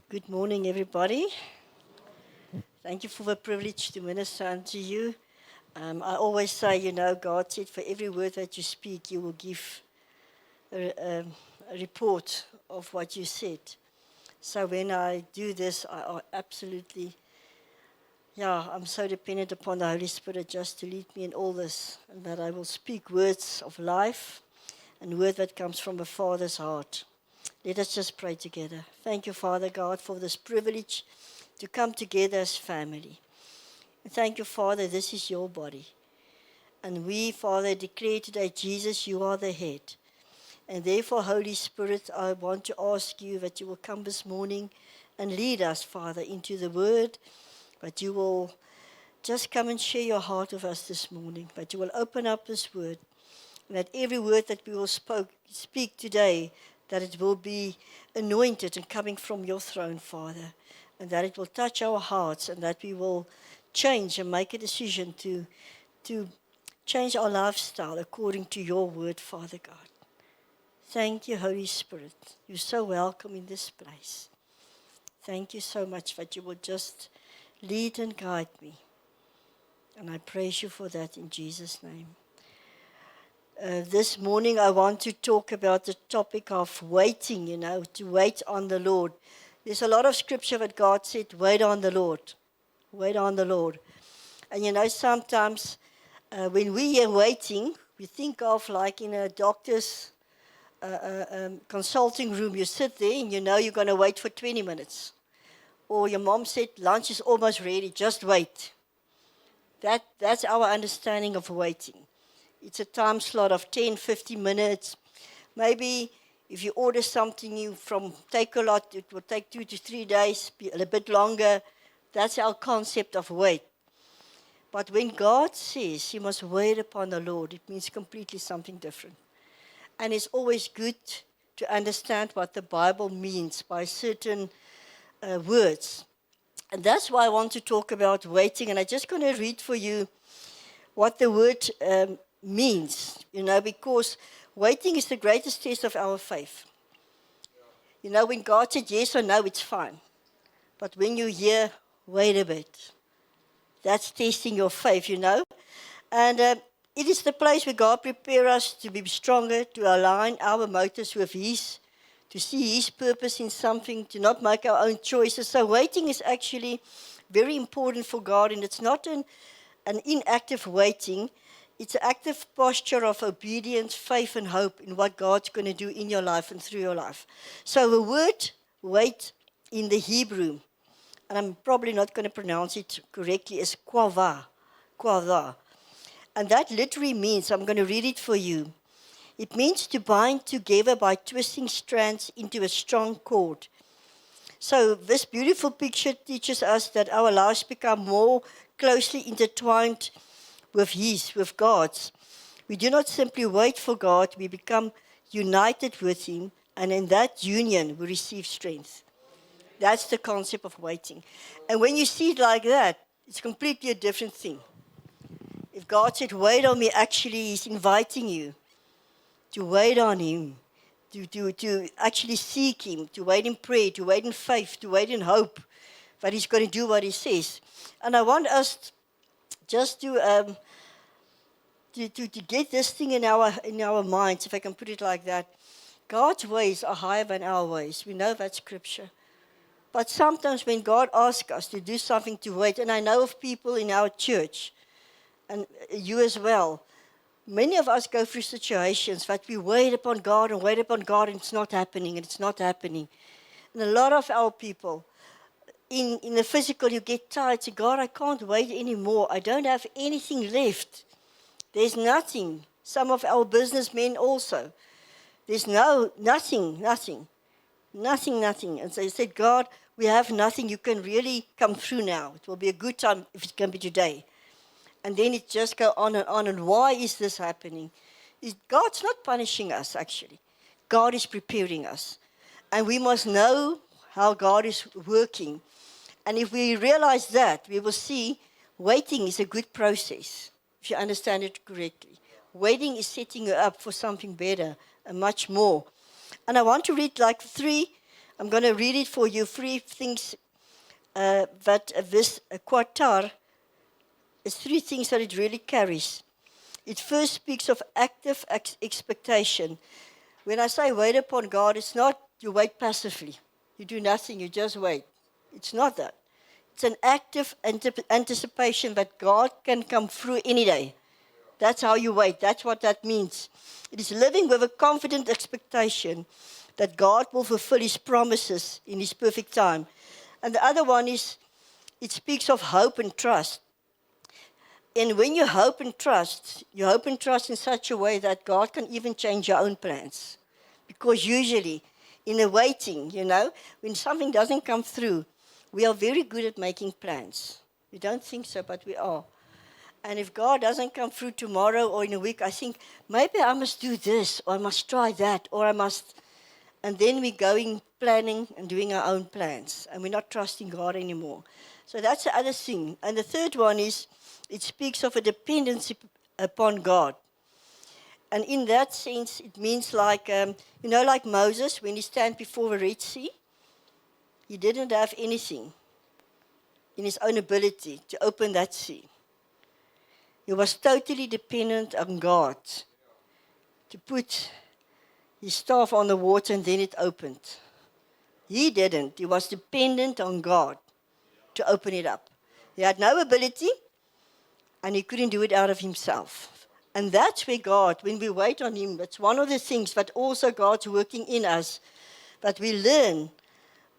Good morning, everybody. Thank you for the privilege to minister unto you. I always say, God said for every word that you speak, you will give a report of what you said. So when I do this, I absolutely, I'm so dependent upon the Holy Spirit just to lead me in all this, and that I will speak words of life and word that comes from the Father's heart. Let us just pray together. Thank you, Father God, for this privilege to come together as family. And thank you, Father, this is your body. And we, Father, declare today, Jesus, you are the head. And therefore, Holy Spirit, I want to ask you that you will come this morning and lead us, Father, into the word, but you will just come and share your heart with us this morning, but you will open up this word, and that every word that we will speak today, that it will be anointed and coming from your throne, Father, and that it will touch our hearts, and that we will change and make a decision to change our lifestyle according to your word, Father God. Thank you, Holy Spirit. You're so welcome in this place. Thank you so much that you will just lead and guide me. And I praise you for that in Jesus' name. This morning I want to talk about the topic of waiting, to wait on the Lord. There's a lot of scripture that God said, wait on the Lord. Wait on the Lord. And sometimes when we are waiting, we think of like in a doctor's consulting room, you sit there and you know you're going to wait for 20 minutes. Or your mom said, lunch is almost ready, just wait. That's our understanding of waiting. It's a time slot of 10, 15 minutes. Maybe if you order something from Takealot, it will take 2 to 3 days, be a little bit longer. That's our concept of wait. But when God says you must wait upon the Lord, it means completely something different. And it's always good to understand what the Bible means by certain words. And that's why I want to talk about waiting. And I'm just going to read for you what the word means, because waiting is the greatest test of our faith. When God said yes or no, it's fine. But when you hear, wait a bit, that's testing your faith, And it is the place where God prepares us to be stronger, to align our motives with His, to see His purpose in something, to not make our own choices. So waiting is actually very important for God, and it's not an inactive waiting. It's an active posture of obedience, faith, and hope in what God's going to do in your life and through your life. So the word wait in the Hebrew, and I'm probably not going to pronounce it correctly, is kwava. And that literally means, I'm going to read it for you. It means to bind together by twisting strands into a strong cord. So this beautiful picture teaches us that our lives become more closely intertwined with God's. We do not simply wait for God, we become united with Him, and in that union we receive strength. That's the concept of waiting. And when you see it like that, it's completely a different thing. If God said, wait on me, actually He's inviting you to wait on Him, to actually seek Him, to wait in prayer, to wait in faith, to wait in hope that He's going to do what He says. And I want us just to get this thing in our minds, if I can put it like that. God's ways are higher than our ways. We know that scripture. But sometimes when God asks us to do something, to wait, and I know of people in our church, and you as well, many of us go through situations that we wait upon God, and it's not happening, and it's not happening. And a lot of our people, in the physical, you get tired, say, God, I can't wait anymore. I don't have anything left. There's nothing. Some of our businessmen also. There's nothing. And so they said, God, we have nothing. You can really come through now. It will be a good time if it can be today. And then it just go on. And why is this happening? God's not punishing us, actually. God is preparing us. And we must know how God is working. And if we realize that, we will see waiting is a good process, if you understand it correctly. Waiting is setting you up for something better and much more. And I want to read like 3 I'm going to read it for you. Three things that this Qatar is three things that it really carries. It first speaks of active expectation. When I say wait upon God, it's not you wait passively. You do nothing, you just wait. It's not that. It's an active anticipation that God can come through any day. That's how you wait. That's what that means. It is living with a confident expectation that God will fulfill His promises in His perfect time. And the other one is, it speaks of hope and trust. And when you hope and trust in such a way that God can even change your own plans. Because usually, in the waiting, when something doesn't come through, we are very good at making plans. We don't think so, but we are. And if God doesn't come through tomorrow or in a week, I think, maybe I must do this, or I must try that, or I must... And then we're going, planning and doing our own plans. And we're not trusting God anymore. So that's the other thing. And the third one is, it speaks of a dependency upon God. And in that sense, it means like, like Moses, when he stand before the Red Sea, he didn't have anything in his own ability to open that sea. He was totally dependent on God to put his staff on the water and then it opened. He didn't. He was dependent on God to open it up. He had no ability and he couldn't do it out of himself. And that's where God, when we wait on Him, that's one of the things that also God's working in us, that we learn.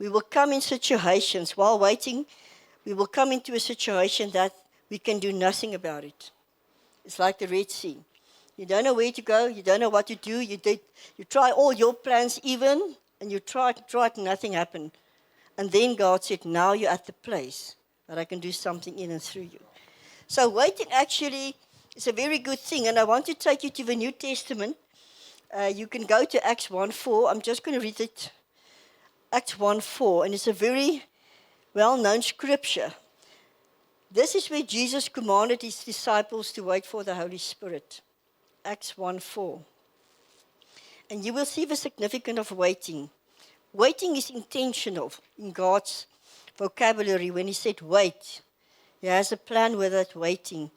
We will come in situations while waiting, we will come into a situation that we can do nothing about it. It's like the Red Sea. You don't know where to go, you don't know what to do, you try all your plans even, and you tried, nothing happened. And then God said, now you're at the place that I can do something in and through you. So waiting actually is a very good thing, and I want to take you to the New Testament. You can go to Acts 1:4. I'm just going to read it. Acts 1:4, and it's a very well-known scripture. This is where Jesus commanded His disciples to wait for the Holy Spirit. Acts 1:4. And you will see the significance of waiting. Waiting is intentional in God's vocabulary. When He said wait, He has a plan with that waiting.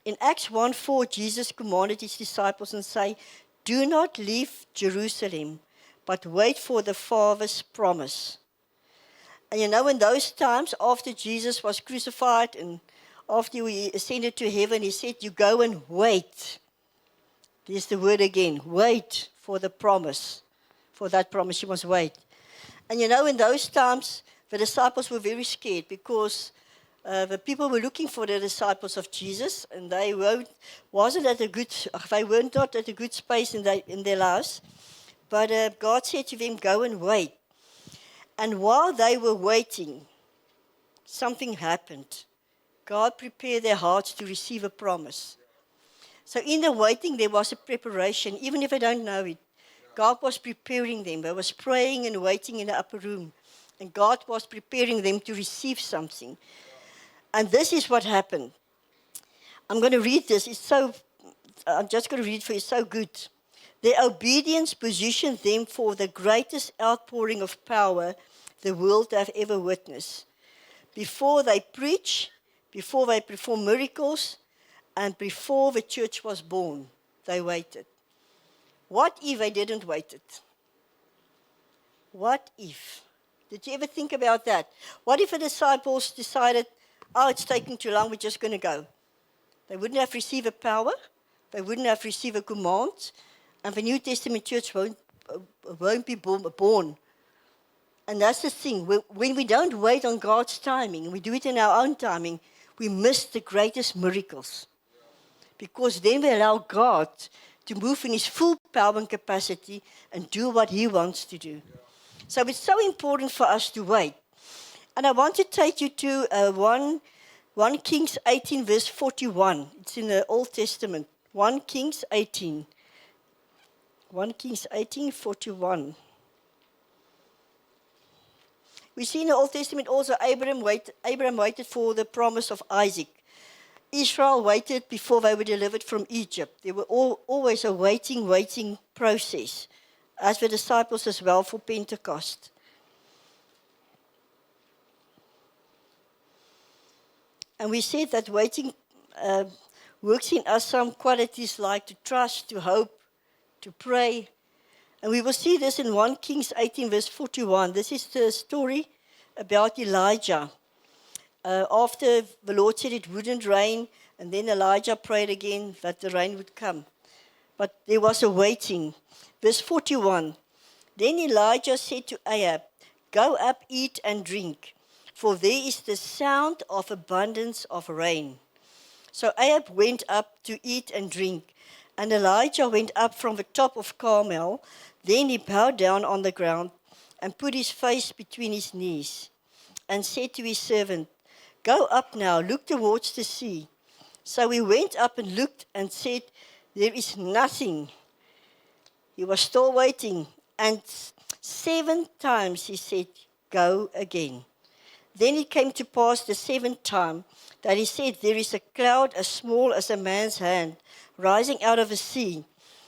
In Acts 1:4, Jesus commanded His disciples and say, do not leave Jerusalem, but wait for the Father's promise. And in those times, after Jesus was crucified and after He ascended to heaven, He said, you go and wait. There's the word again, wait for the promise. For that promise, you must wait. And in those times, the disciples were very scared because the people were looking for the disciples of Jesus, and they weren't at a good space in their lives. But God said to them, go and wait. And while they were waiting, something happened. God prepared their hearts to receive a promise. So in the waiting, there was a preparation, even if I don't know it. God was preparing them. They was praying and waiting in the upper room. And God was preparing them to receive something. And this is what happened. I'm going to read this. I'm just going to read it for you. It's so good. Their obedience positioned them for the greatest outpouring of power the world have ever witnessed. Before they preach, before they perform miracles, and before the church was born, they waited. What if they didn't wait it? What if? Did you ever think about that? What if the disciples decided, it's taking too long, we're just going to go? They wouldn't have received a power. They wouldn't have received a command. And the New Testament church won't be born. And that's the thing. When we don't wait on God's timing, we do it in our own timing, we miss the greatest miracles. Because then we allow God to move in His full power and capacity and do what He wants to do. So it's so important for us to wait. And I want to take you to 1 Kings 18, verse 41. It's in the Old Testament. 1 Kings 18. 1 Kings 18, 41. We see in the Old Testament also Abraham waited for the promise of Isaac. Israel waited before they were delivered from Egypt. There were always a waiting process, as the disciples as well for Pentecost. And we said that waiting works in us some qualities like to trust, to hope, to pray. And we will see this in 1 Kings 18, verse 41. This is the story about Elijah. After the Lord said it wouldn't rain, and then Elijah prayed again that the rain would come. But there was a waiting. Verse 41. Then Elijah said to Ahab, "Go up, eat and drink, for there is the sound of abundance of rain." So Ahab went up to eat and drink, and Elijah went up from the top of Carmel. Then he bowed down on the ground and put his face between his knees and said to his servant, "Go up now, look towards the sea." So he went up and looked and said, "There is nothing." He was still waiting. And 7 times he said, "Go again." Then it came to pass the 7th time that he said, "There is a cloud as small as a man's hand rising out of the sea."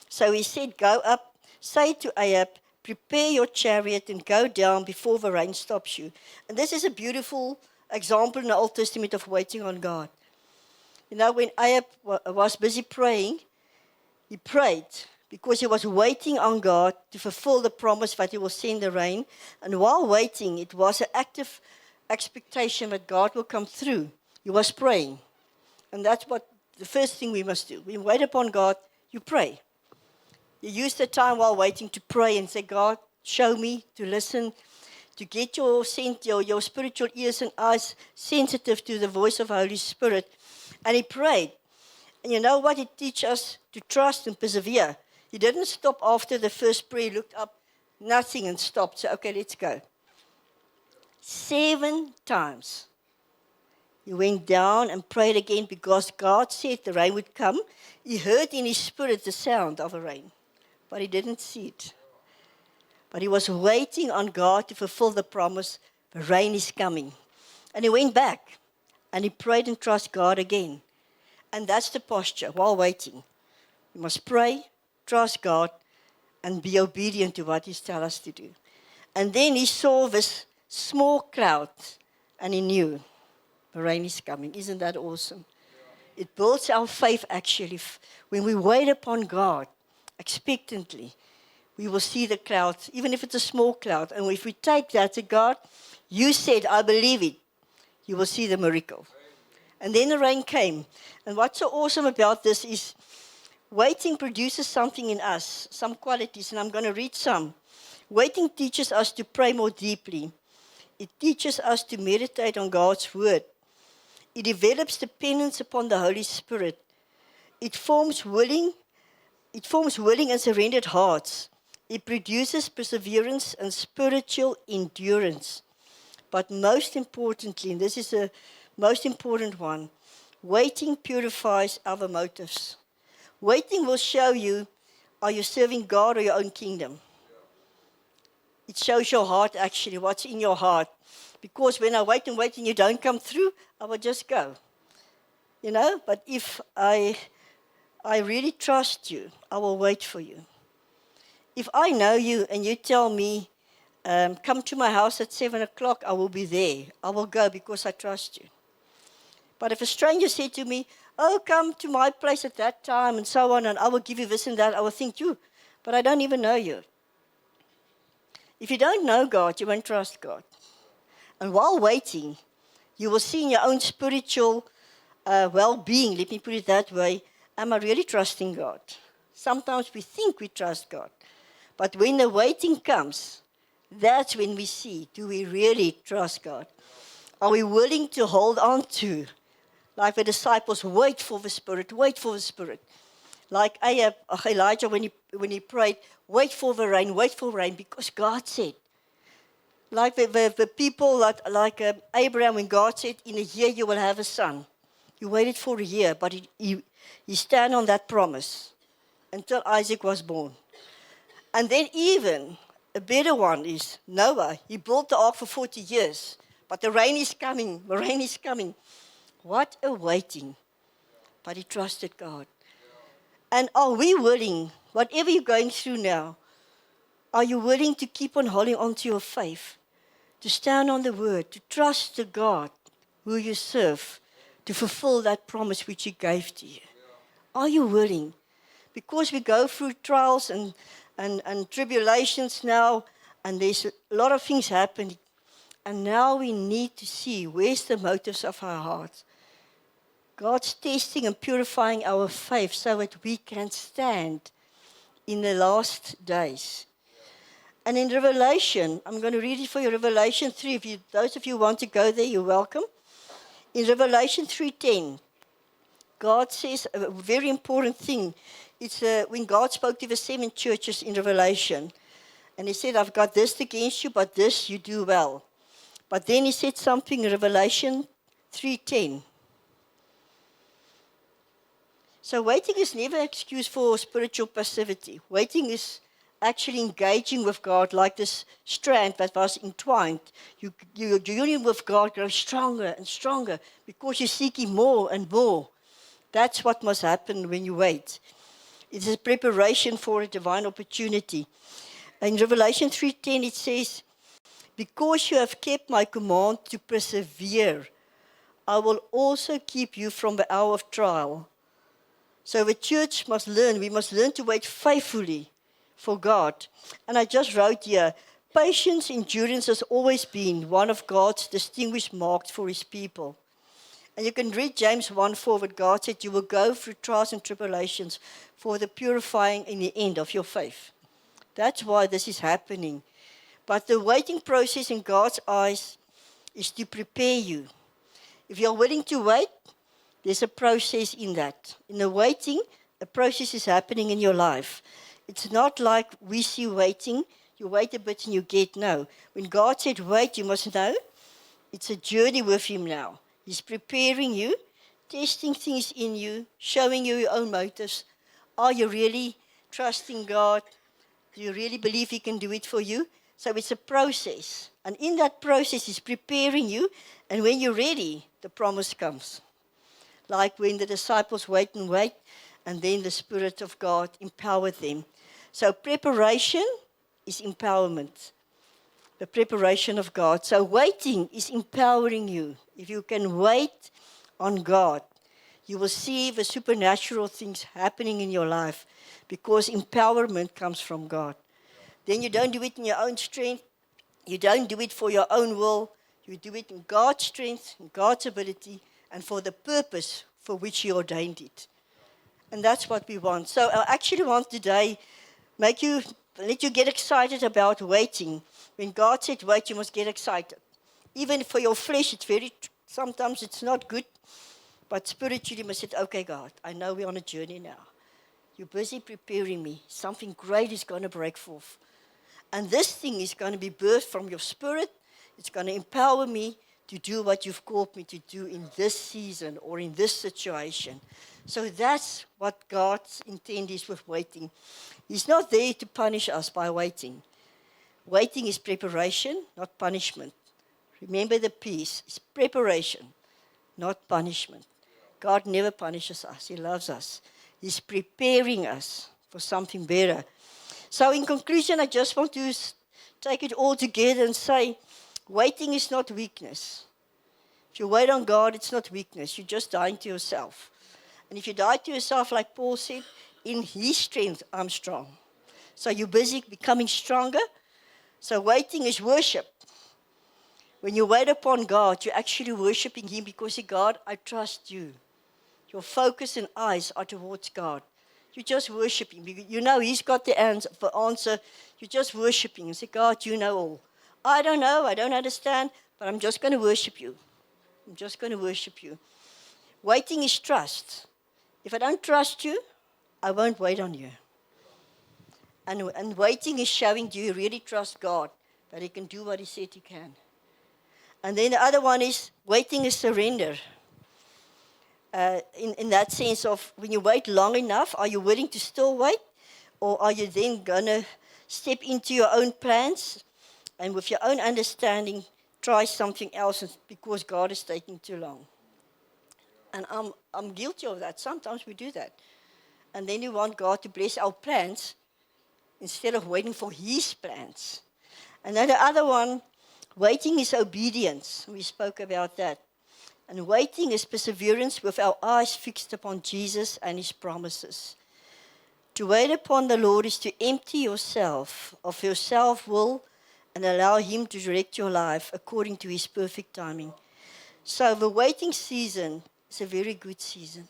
So he said, "Go up, say to Ahab, prepare your chariot and go down before the rain stops you." And this is a beautiful example in the Old Testament of waiting on God. You know, when Ahab was busy praying, he prayed because he was waiting on God to fulfill the promise that he will send the rain. And while waiting, it was an active expectation that God will come through. He was praying. And that's what the first thing we must do. We wait upon God, you pray. You use the time while waiting to pray and say, "God, show me," to listen, to get your spiritual ears and eyes sensitive to the voice of the Holy Spirit. And he prayed. And you know what? It teaches us to trust and persevere. He didn't stop after the first prayer, looked up, nothing, and stopped. So, okay, let's go. 7 times. He went down and prayed again because God said the rain would come. He heard in his spirit the sound of the rain, but he didn't see it. But he was waiting on God to fulfill the promise. The rain is coming. And he went back and he prayed and trusted God again. And that's the posture while waiting. You must pray, trust God, and be obedient to what He's telling us to do. And then he saw this small cloud, and he knew the rain is coming. Isn't that awesome? It builds our faith, actually. When we wait upon God expectantly, we will see the cloud, even if it's a small cloud. And if we take that to God, you said, "I believe it," you will see the miracle. And then the rain came. And what's so awesome about this is waiting produces something in us, some qualities, and I'm going to read some. Waiting teaches us to pray more deeply. It teaches us to meditate on God's word. It develops dependence upon the Holy Spirit. It forms willing and surrendered hearts. It produces perseverance and spiritual endurance. But most importantly, and this is a most important one, waiting purifies our motives. Waiting will show you, are you serving God or your own kingdom? It shows your heart, actually, what's in your heart. Because when I wait and you don't come through, I will just go. You know, but if I really trust you, I will wait for you. If I know you and you tell me, come to my house at 7 o'clock, I will be there. I will go because I trust you. But if a stranger said to me, "Oh, come to my place at that time," and so on, and I will give you this and that, I will think, but I don't even know you. If you don't know God, you won't trust God. And while waiting, you will see in your own spiritual well-being, let me put it that way, am I really trusting God? Sometimes we think we trust God. But when the waiting comes, that's when we see, do we really trust God? Are we willing to hold on to, like the disciples, wait for the Spirit, wait for the Spirit. Like Elijah, when he prayed, wait for the rain, because God said. Like the people, like Abraham, when God said, "In a year you will have a son." He waited for a year, but he stand on that promise until Isaac was born. And then even a better one is Noah. He built the ark for 40 years, but the rain is coming, the rain is coming. What a waiting. But he trusted God. And are we willing, whatever you're going through now, are you willing to keep on holding on to your faith? To stand on the word, to trust the God who you serve, to fulfill that promise which He gave to you? Are you willing? Because we go through trials and tribulations now, and there's a lot of things happening. And now we need to see where's the motives of our hearts. God's testing and purifying our faith so that we can stand in the last days. And in Revelation, I'm going to read it for you, Revelation 3. Those of you who want to go there, you're welcome. In Revelation 3:10, God says a very important thing. It's when God spoke to the 7 churches in Revelation. And He said, I've got this against you, but this you do well. But then He said something in Revelation 3:10. So waiting is never an excuse for spiritual passivity. Waiting is actually engaging with God like this strand that was entwined. Your union with God grows stronger and stronger because you're seeking more and more. That's what must happen when you wait. It is a preparation for a divine opportunity. In Revelation 3:10 it says, because you have kept my command to persevere, I will also keep you from the hour of trial. So the church must learn, we must learn to wait faithfully for God. And I just wrote here, patience, endurance has always been one of God's distinguished marks for His people. And you can read James 1:4, where God said, you will go through trials and tribulations for the purifying in the end of your faith. That's why this is happening. But the waiting process in God's eyes is to prepare you. If you're willing to wait, there's a process in that. In the waiting, a process is happening in your life. It's not like we see waiting, you wait a bit and you get no. When God said wait, you must know, it's a journey with Him now. He's preparing you, testing things in you, showing you your own motives. Are you really trusting God? Do you really believe He can do it for you? So it's a process. And in that process, He's preparing you. And when you're ready, the promise comes. Like when the disciples wait, and then the Spirit of God empowered them. So preparation is empowerment. The preparation of God. So waiting is empowering you. If you can wait on God, you will see the supernatural things happening in your life because empowerment comes from God. Then you don't do it in your own strength. You don't do it for your own will. You do it in God's strength, in God's ability, and for the purpose for which He ordained it. And that's what we want. So I actually want today let you get excited about waiting. When God said wait, you must get excited. Even for your flesh, sometimes it's not good. But spiritually, you must say, okay, God, I know we're on a journey now. You're busy preparing me. Something great is going to break forth. And this thing is going to be birthed from your spirit. It's going to empower me to do what you've called me to do in this season or in this situation. So that's what God's intent is with waiting. He's not there to punish us by waiting. Waiting is preparation, not punishment. Remember the peace. It's preparation, not punishment. God never punishes us. He loves us. He's preparing us for something better. So in conclusion, I just want to take it all together and say, waiting is not weakness. If you wait on God, it's not weakness. You're just dying to yourself. And if you die to yourself, like Paul said, in His strength, I'm strong. So you're busy becoming stronger. So waiting is worship. When you wait upon God, you're actually worshiping Him because, say, God, I trust You. Your focus and eyes are towards God. You just worship Him. You know He's got the answer. You're just worshiping and say, God, You know all. I don't know, I don't understand, but I'm just going to worship You. I'm just going to worship You. Waiting is trust. If I don't trust You, I won't wait on You. And waiting is showing, do you really trust God that He can do what He said He can? And then the other one is, waiting is surrender. In that sense of, when you wait long enough, are you willing to still wait? Or are you then going to step into your own plans and with your own understanding, try something else because God is taking too long? And I'm guilty of that. Sometimes we do that. And then we want God to bless our plans instead of waiting for His plans. And then the other one, waiting is obedience. We spoke about that. And waiting is perseverance with our eyes fixed upon Jesus and his promises. To wait upon the Lord is to empty yourself of your self-will and allow him to direct your life according to his perfect timing. So the waiting season is a very good season.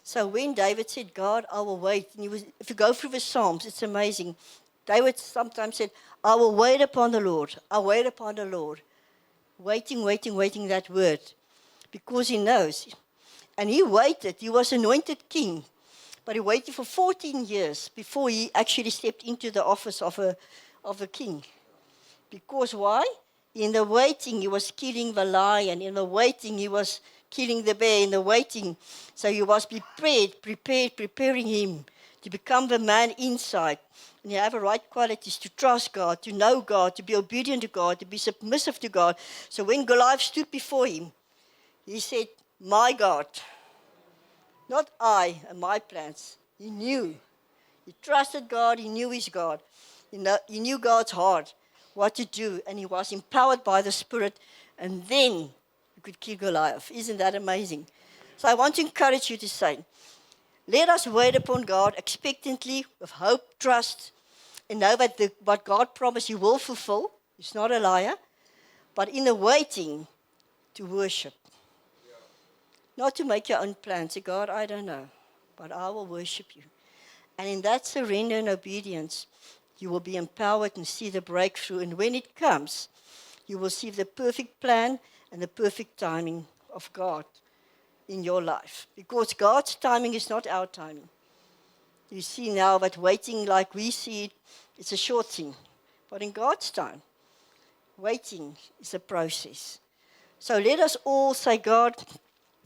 So when David said, God, I will wait, and if you go through the Psalms, it's amazing. David sometimes said, I will wait upon the Lord. I wait upon the Lord. Waiting, that word. Because he knows. And he waited. He was anointed king. But he waited for 14 years before he actually stepped into the office of a king. Because why? In the waiting, he was killing the lion. In the waiting, he was killing the bear. In the waiting, so he was preparing him to become the man inside. And you have the right qualities to trust God, to know God, to be obedient to God, to be submissive to God. So when Goliath stood before him, he said, my God, not I and my plans. He knew. He trusted God. He knew his God. He knew God's heart, what to do. And he was empowered by the Spirit. And then he could kill Goliath. Isn't that amazing? So I want to encourage you to say, let us wait upon God expectantly with hope, trust, and know that what God promised he will fulfill. He's not a liar. But in the waiting, to worship. Not to make your own plans. Say, God, I don't know, but I will worship you. And in that surrender and obedience, you will be empowered and see the breakthrough. And when it comes, you will see the perfect plan and the perfect timing of God in your life. Because God's timing is not our timing. You see now that waiting like we see it, it's a short thing. But in God's time, waiting is a process. So let us all say, God,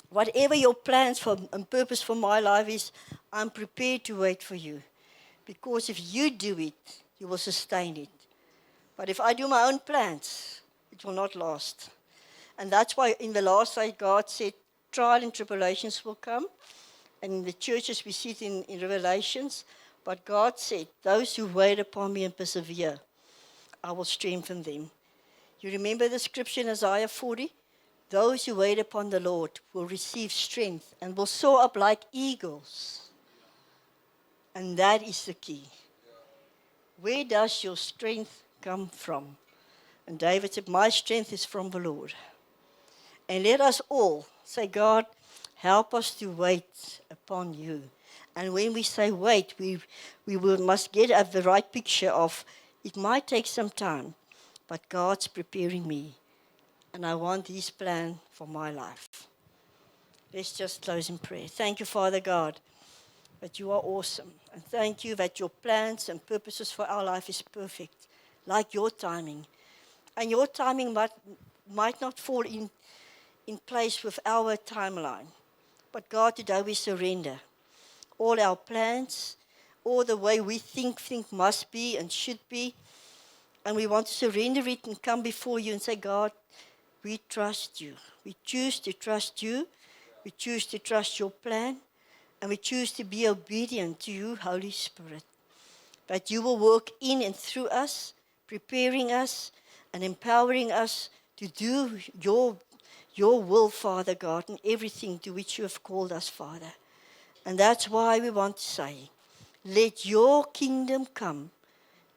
whatever your plans and purpose for my life is, I'm prepared to wait for you. Because if you do it, you will sustain it. But if I do my own plans, it will not last. And that's why in the last day, God said, trial and tribulations will come. And in the churches, we see it in Revelations. But God said, those who wait upon me and persevere, I will strengthen them. You remember the scripture in Isaiah 40? Those who wait upon the Lord will receive strength and will soar up like eagles. And that is the key. Where does your strength come from? And David said, my strength is from the Lord. And let us all say, God, help us to wait upon you. And when we say wait, we must get the right picture of it might take some time, but God's preparing me. And I want his plan for my life. Let's just close in prayer. Thank you, Father God, that you are awesome. And thank you that your plans and purposes for our life is perfect, like your timing. And your timing might not fall in place with our timeline. But God, today we surrender all our plans, all the way we think must be and should be. And we want to surrender it and come before you and say, God, we trust you. We choose to trust you. We choose to trust your plan. And we choose to be obedient to you, Holy Spirit. That you will work in and through us, preparing us and empowering us to do your will, Father God, and everything to which you have called us, Father. And that's why we want to say, let your kingdom come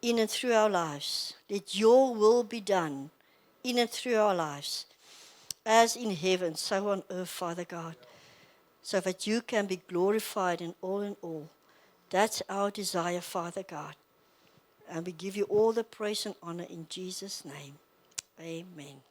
in and through our lives. Let your will be done in and through our lives, as in heaven, so on earth, Father God, so that you can be glorified in all. That's our desire, Father God. And we give you all the praise and honor in Jesus' name. Amen.